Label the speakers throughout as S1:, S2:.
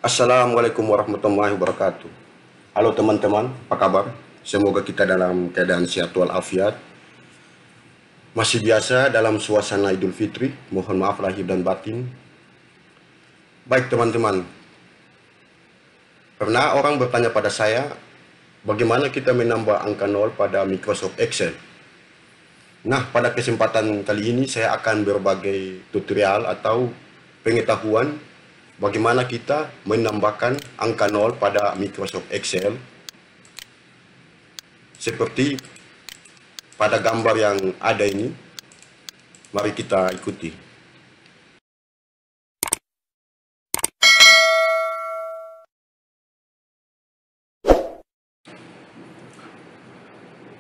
S1: Assalamualaikum warahmatullahi wabarakatuh. Halo teman-teman, apa kabar? Semoga kita dalam keadaan sehat walafiat. Masih biasa dalam suasana Idul Fitri. Mohon maaf lahir dan batin. Baik teman-teman, pernah orang bertanya pada saya, bagaimana kita menambah angka 0 pada Microsoft Excel? Nah, pada kesempatan kali ini saya akan berbagai tutorial atau pengetahuan bagaimana kita menambahkan angka 0 pada Microsoft Excel seperti pada gambar yang ada ini. Mari kita ikuti.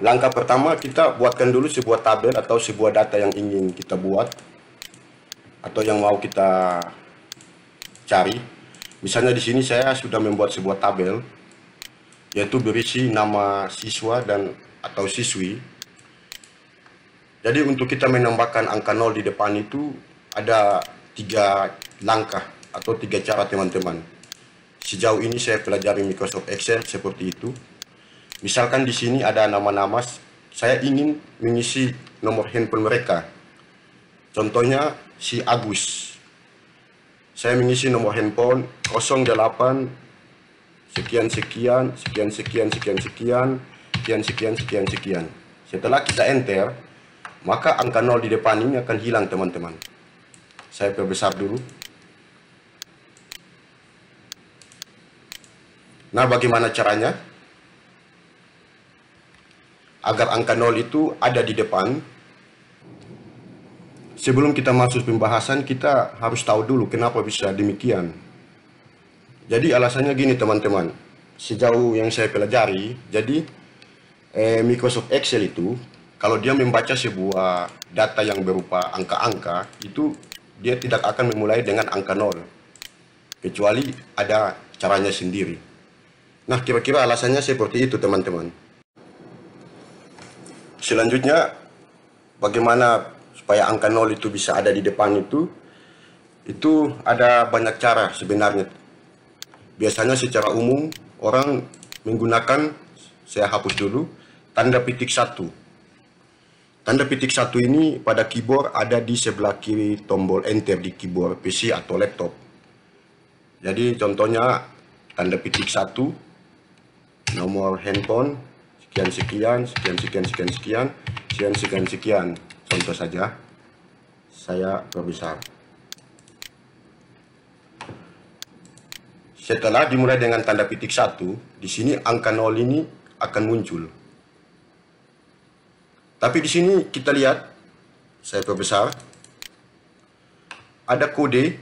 S1: Langkah pertama, kita buatkan dulu sebuah tabel atau sebuah data yang ingin kita buat atau yang mau kita cari. Misalnya di sini saya sudah membuat sebuah tabel yaitu berisi nama siswa dan atau siswi. Jadi untuk kita menambahkan angka 0 di depan itu ada 3 langkah atau 3 cara teman-teman. Sejauh ini saya pelajari Microsoft Excel seperti itu. Misalkan di sini ada nama-nama, saya ingin mengisi nomor handphone mereka. Contohnya si Agus. Saya mengisi nomor handphone 08 sekian sekian sekian sekian sekian sekian sekian sekian sekian sekian. Setelah kita enter, maka angka 0 di depan ini akan hilang teman-teman. Saya perbesar dulu. Nah, bagaimana caranya? Agar angka 0 itu ada di depan. Sebelum kita masuk pembahasan, kita harus tahu dulu kenapa bisa demikian. Jadi alasannya gini teman-teman. Sejauh yang saya pelajari, jadi Microsoft Excel itu kalau dia membaca sebuah data yang berupa angka-angka, itu dia tidak akan memulai dengan angka 0. Kecuali ada caranya sendiri. Nah, kira-kira alasannya seperti itu teman-teman. Selanjutnya, bagaimana supaya angka 0 itu bisa ada di depan itu ada banyak cara sebenarnya. Biasanya secara umum orang menggunakan, saya hapus dulu, tanda petik 1. Tanda petik 1 ini pada keyboard ada di sebelah kiri tombol enter di keyboard PC atau laptop. Jadi contohnya tanda petik 1, nomor handphone, sekian sekian sekian sekian sekian sekian sekian sekian sekian. Contoh saja, saya perbesar. Setelah dimulai dengan tanda petik 1, di sini angka 0 ini akan muncul. Tapi di sini kita lihat, saya perbesar, ada kode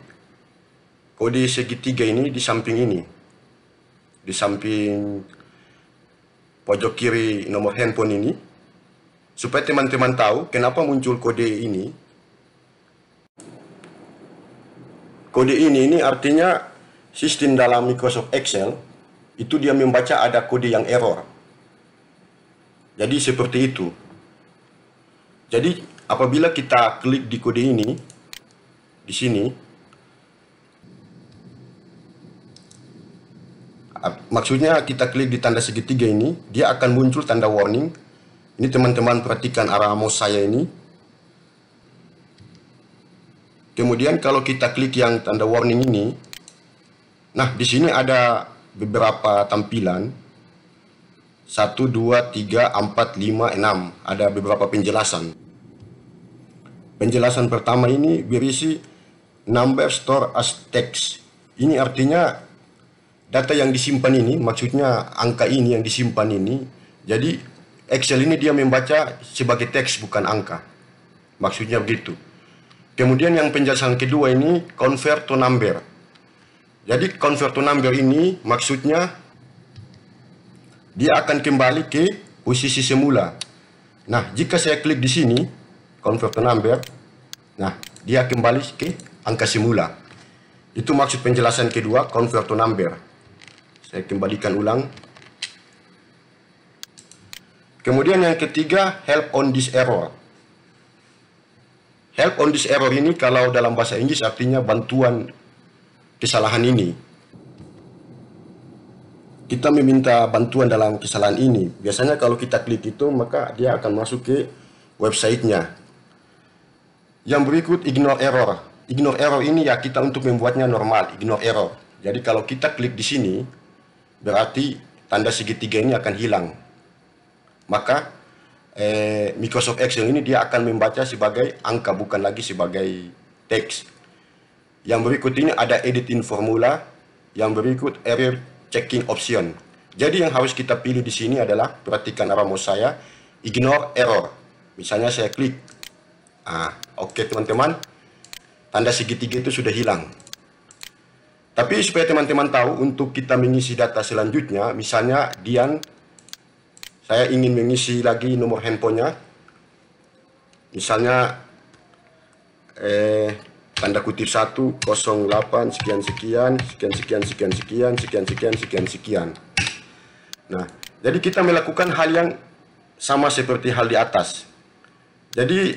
S1: segitiga ini di samping ini. Di samping pojok kiri nomor handphone ini, supaya teman-teman tahu kenapa muncul kode ini. Kode ini artinya sistem dalam Microsoft Excel itu dia membaca ada kode yang error. Jadi seperti itu. Jadi apabila kita klik di kode ini di sini, maksudnya kita klik di tanda segitiga ini, dia akan muncul tanda warning. Ini teman-teman perhatikan arah mouse saya ini. Kemudian kalau kita klik yang tanda warning ini, nah di sini ada beberapa tampilan. 1, 2, 3, 4, 5, 6. Ada beberapa penjelasan. Penjelasan pertama ini berisi number store as text. Ini artinya data yang disimpan ini, maksudnya angka ini yang disimpan ini, jadi Excel ini dia membaca sebagai teks bukan angka. Maksudnya begitu. Kemudian yang penjelasan kedua ini, convert to number. Jadi convert to number ini maksudnya dia akan kembali ke posisi semula. Nah, jika saya klik di sini, convert to number, nah dia kembali ke angka semula. Itu maksud penjelasan kedua, convert to number. Saya kembalikan ulang. Kemudian yang ketiga, help on this error. Help on this error ini kalau dalam bahasa Inggris artinya bantuan kesalahan ini. kita meminta bantuan dalam kesalahan ini. Biasanya kalau kita klik itu, maka dia akan masuk ke websitenya. Yang berikut, ignore error. Ignore error ini ya kita untuk membuatnya normal, ignore error. Jadi kalau kita klik di sini, berarti tanda segitiga ini akan hilang. Maka Microsoft Excel ini dia akan membaca sebagai angka, bukan lagi sebagai teks. Yang berikut ini ada editing formula. Yang berikut error checking option. Jadi yang harus kita pilih di sini adalah, perhatikan arah mouse saya, ignore error. Misalnya saya klik, oke teman-teman, tanda segitiga itu sudah hilang. Tapi supaya teman-teman tahu, untuk kita mengisi data selanjutnya, misalnya Dian, saya ingin mengisi lagi nomor handphonenya, misalnya tanda kutip 1, 08, sekian sekian, sekian sekian sekian sekian, sekian sekian sekian sekian. Nah, jadi kita melakukan hal yang sama seperti hal di atas. Jadi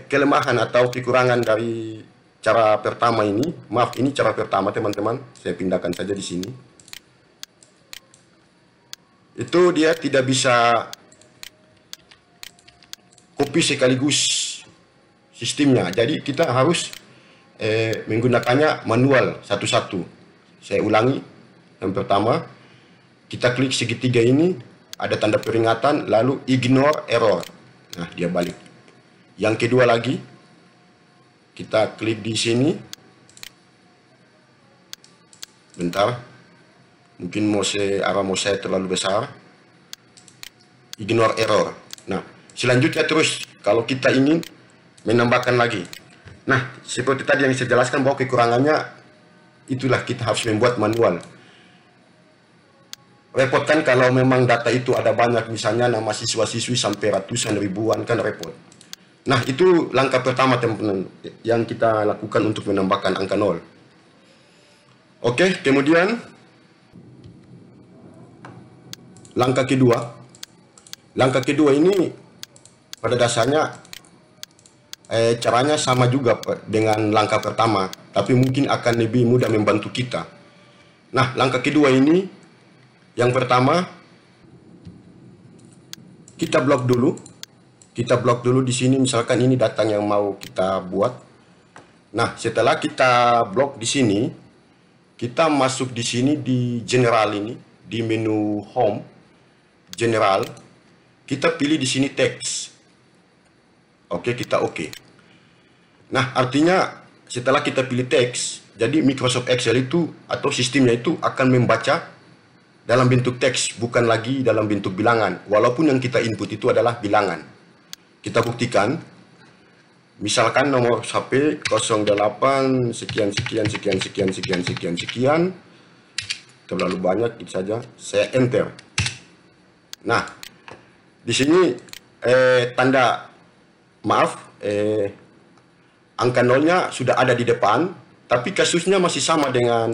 S1: kelemahan atau kekurangan dari cara pertama ini, maaf ini cara pertama teman-teman, saya pindahkan saja di sini. Itu dia tidak bisa copy sekaligus sistemnya. Jadi kita harus menggunakannya manual satu-satu. Saya ulangi. Yang pertama, kita klik segitiga ini, ada tanda peringatan, lalu ignore error. Nah, dia balik. Yang kedua lagi, kita klik di sini. Bentar. Mungkin arah mouse saya terlalu besar. Ignore error. Nah, selanjutnya terus kalau kita ingin menambahkan lagi. Nah, seperti tadi yang saya jelaskan bahwa kekurangannya itulah kita harus membuat manual. Repot kan kalau memang data itu ada banyak, misalnya nama siswa-siswi sampai ratusan ribuan, kan repot. Nah, itu langkah pertama teman-teman yang kita lakukan untuk menambahkan angka 0. Oke, kemudian langkah kedua. Langkah kedua ini pada dasarnya caranya sama juga dengan langkah pertama, tapi mungkin akan lebih mudah membantu kita. Nah, langkah kedua ini, yang pertama, kita blok dulu. Kita blok dulu di sini, misalkan ini data yang mau kita buat. Nah, setelah kita blok di sini, kita masuk di sini di general ini, di menu home, general, kita pilih di sini teks. Oke, kita oke. Nah, artinya setelah kita pilih teks, jadi Microsoft Excel itu atau sistemnya itu akan membaca dalam bentuk teks, bukan lagi dalam bentuk bilangan. Walaupun yang kita input itu adalah bilangan. Kita buktikan, misalkan nomor HP 08 sekian sekian sekian sekian sekian sekian sekian, terlalu banyak itu saja, saya enter. Nah, di sini tanda maaf, angka nolnya sudah ada di depan, tapi kasusnya masih sama dengan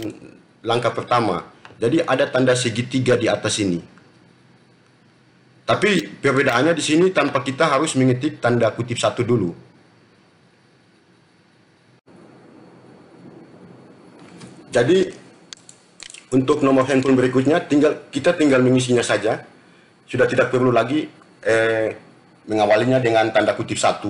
S1: langkah pertama. Jadi ada tanda segitiga di atas ini. Tapi perbedaannya di sini tanpa kita harus mengetik tanda kutip 1 dulu. Jadi untuk nomor handphone berikutnya kita tinggal mengisinya saja. Sudah tidak perlu lagi mengawalinya dengan tanda kutip 1,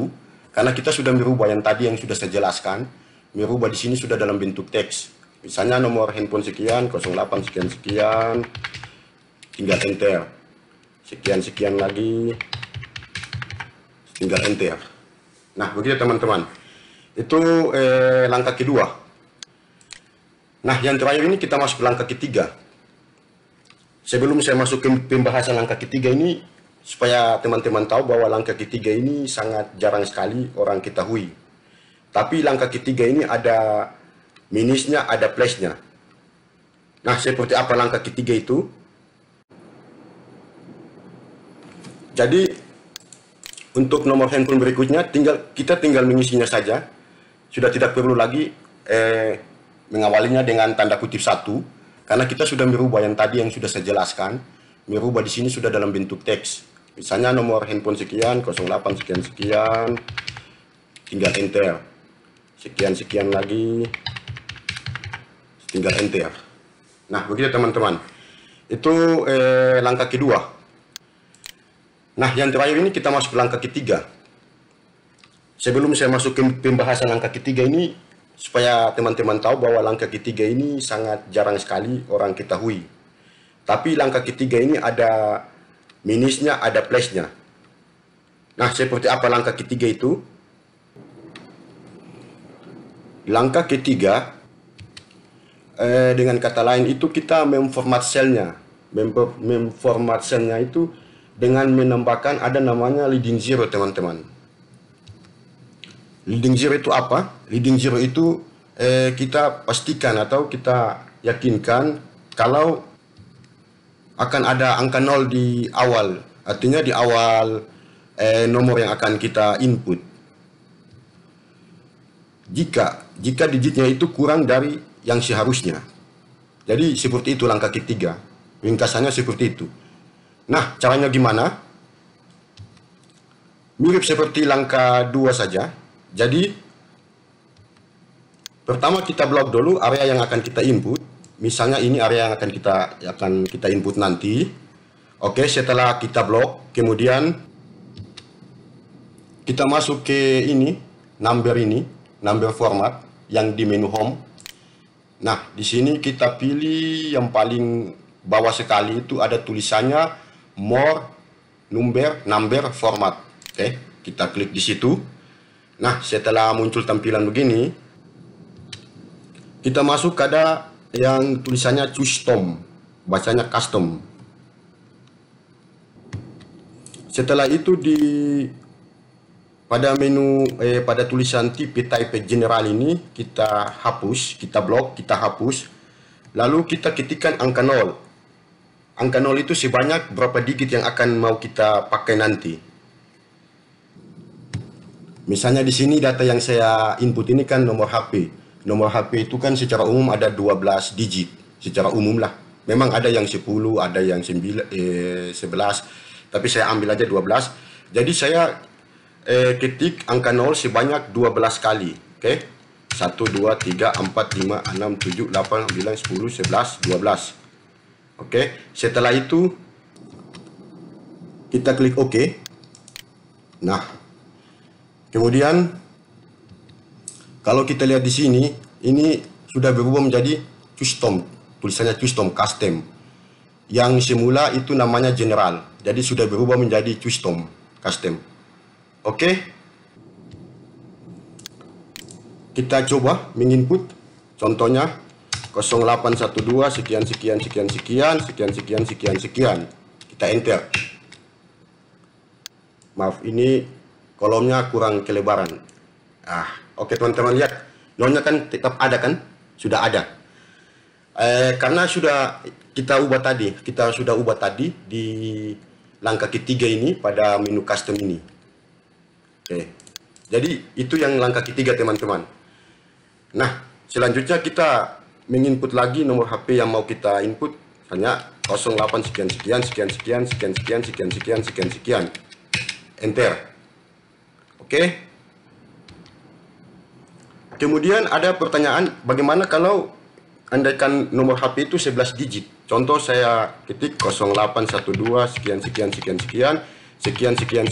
S1: karena kita sudah merubah yang tadi yang sudah saya jelaskan. Merubah di sini sudah dalam bentuk teks. Misalnya nomor handphone sekian, 08 sekian sekian, tinggal enter. Sekian-sekian lagi, tinggal enter. Nah, begitu teman-teman. Itu langkah kedua. Nah, yang terakhir ini kita masuk ke langkah ketiga. Sebelum saya masuk ke pembahasan langkah ketiga ini, supaya teman-teman tahu bahwa langkah ketiga ini sangat jarang sekali orang ketahui. Tapi langkah ketiga ini ada minusnya, ada plusnya. Nah, seperti apa langkah ketiga itu? Jadi untuk nomor handphone berikutnya kita tinggal mengisinya saja. Sudah tidak perlu lagi mengawalinya dengan tanda kutip 1, karena kita sudah merubah yang tadi yang sudah saya jelaskan. Merubah di sini sudah dalam bentuk teks. Misalnya nomor handphone sekian, 08 sekian sekian, tinggal enter. Sekian sekian lagi, tinggal enter. Nah, begitu teman-teman. Itu langkah kedua. Nah, yang terakhir ini kita masuk ke langkah ketiga. Sebelum saya masuk ke pembahasan langkah ketiga ini, supaya teman-teman tahu bahwa langkah ketiga ini sangat jarang sekali orang ketahui. Tapi langkah ketiga ini ada minusnya, ada plusnya. Nah, seperti apa langkah ketiga itu? Langkah ketiga, dengan kata lain itu kita memformat selnya. Memformat selnya itu dengan menambahkan ada namanya leading zero, teman-teman. Leading zero itu apa? Leading zero itu kita pastikan atau kita yakinkan kalau akan ada angka 0 di awal. Artinya di awal nomor yang akan kita input. Jika digitnya itu kurang dari yang seharusnya. Jadi seperti itu langkah ketiga. Ringkasannya seperti itu. Nah, caranya gimana? Mirip seperti langkah 2 saja. Jadi pertama kita blok dulu area yang akan kita input. Misalnya ini area yang akan kita input nanti. Oke, setelah kita blok, kemudian kita masuk ke ini, number format yang di menu home. Nah, di sini kita pilih yang paling bawah sekali, itu ada tulisannya more number format. Oke, kita klik di situ. Nah, setelah muncul tampilan begini, kita masuk ke ada yang tulisannya custom, bacanya custom. Setelah itu pada menu pada tulisan type general ini kita hapus, kita blok, kita hapus. Lalu kita ketikkan angka 0. Angka 0 itu sebanyak berapa digit yang akan mau kita pakai nanti. Misalnya di sini data yang saya input ini kan nomor HP. Nomor HP itu kan secara umum ada 12 digit. Secara umum lah. Memang ada yang 10, ada yang 11. Tapi saya ambil aja 12. Jadi saya ketik angka 0 sebanyak 12 kali. Oke. 1, 2, 3, 4, 5, 6, 7, 8, 9, 10, 11, 12. Oke. Setelah itu kita klik OK. Nah, kemudian kalau kita lihat di sini, ini sudah berubah menjadi custom. Tulisannya custom. Yang semula itu namanya general. Jadi sudah berubah menjadi custom. Oke. Kita coba menginput. Contohnya 0812 sekian. Kita enter. Maaf, ini kolomnya kurang kelebaran. Oke teman-teman, lihat. Nolnya kan tetap ada kan? Sudah ada. Karena kita sudah ubah tadi di langkah ketiga ini pada menu custom ini. Oke. Jadi itu yang langkah ketiga, teman-teman. Nah, selanjutnya kita menginput lagi nomor HP yang mau kita input. Hanya 08 sekian. Enter. Oke. Kemudian ada pertanyaan, bagaimana kalau andaikan nomor HP itu 11 digit? Contoh saya ketik 0812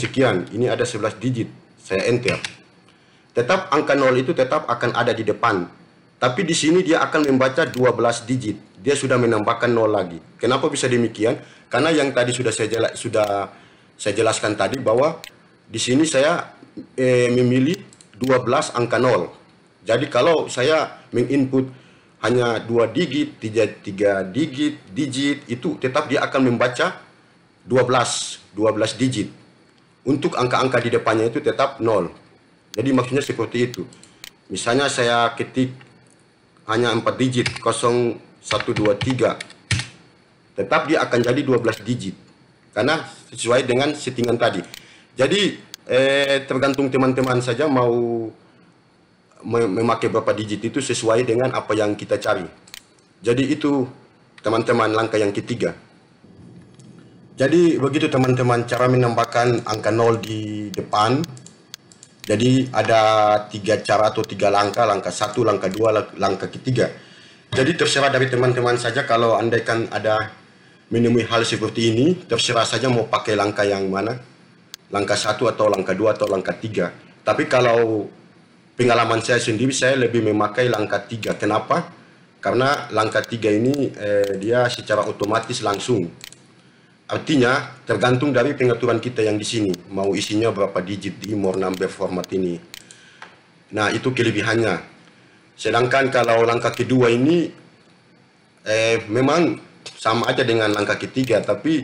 S1: sekian. Ini ada 11 digit. Saya enter. Tetap angka 0 itu tetap akan ada di depan. Tapi di sini dia akan membaca 12 digit. Dia sudah menambahkan 0 lagi. Kenapa bisa demikian? Karena yang tadi sudah saya jelaskan tadi bahwa di sini saya memilih 12 angka 0. Jadi kalau saya menginput hanya 2 digit, 3 digit, itu tetap dia akan membaca 12 digit. Untuk angka-angka di depannya itu tetap 0. Jadi maksudnya seperti itu. Misalnya saya ketik hanya 4 digit, 0123. Tetap dia akan jadi 12 digit. Karena sesuai dengan settingan tadi. Jadi tergantung teman-teman saja mau memakai berapa digit, itu sesuai dengan apa yang kita cari. Jadi itu teman-teman langkah yang ketiga. Jadi begitu teman-teman cara menambahkan angka 0 di depan. Jadi ada 3 cara atau 3 langkah. Langkah 1, langkah 2, langkah ketiga. Jadi terserah dari teman-teman saja. Kalau andaikan ada menemui hal seperti ini, terserah saja mau pakai langkah yang mana, langkah 1 atau langkah 2 atau langkah 3. Tapi kalau pengalaman saya sendiri, saya lebih memakai langkah 3. Kenapa? Karena langkah 3 ini dia secara otomatis langsung. Artinya tergantung dari pengaturan kita yang di sini, mau isinya berapa digit di more number format ini. Nah, itu kelebihannya. Sedangkan kalau langkah kedua ini memang sama aja dengan langkah ketiga, tapi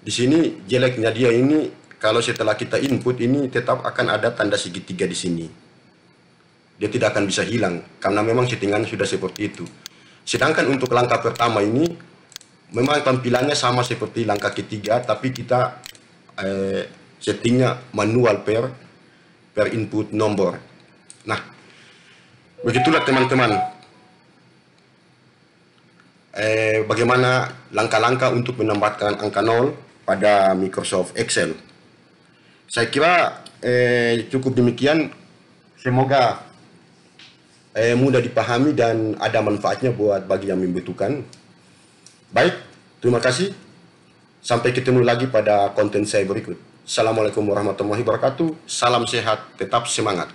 S1: di sini jeleknya dia ini kalau setelah kita input ini tetap akan ada tanda segitiga di sini. Dia tidak akan bisa hilang karena memang settingannya sudah seperti itu. Sedangkan untuk langkah pertama ini memang tampilannya sama seperti langkah ketiga, tapi kita settingnya manual per input nomor. Nah, begitulah teman-teman. Bagaimana langkah-langkah untuk menambahkan angka 0 pada Microsoft Excel. Saya kira cukup demikian. Semoga mudah dipahami dan ada manfaatnya buat bagi yang membutuhkan. Baik, terima kasih. Sampai ketemu lagi pada konten saya berikut. Assalamualaikum warahmatullahi wabarakatuh. Salam sehat, tetap semangat.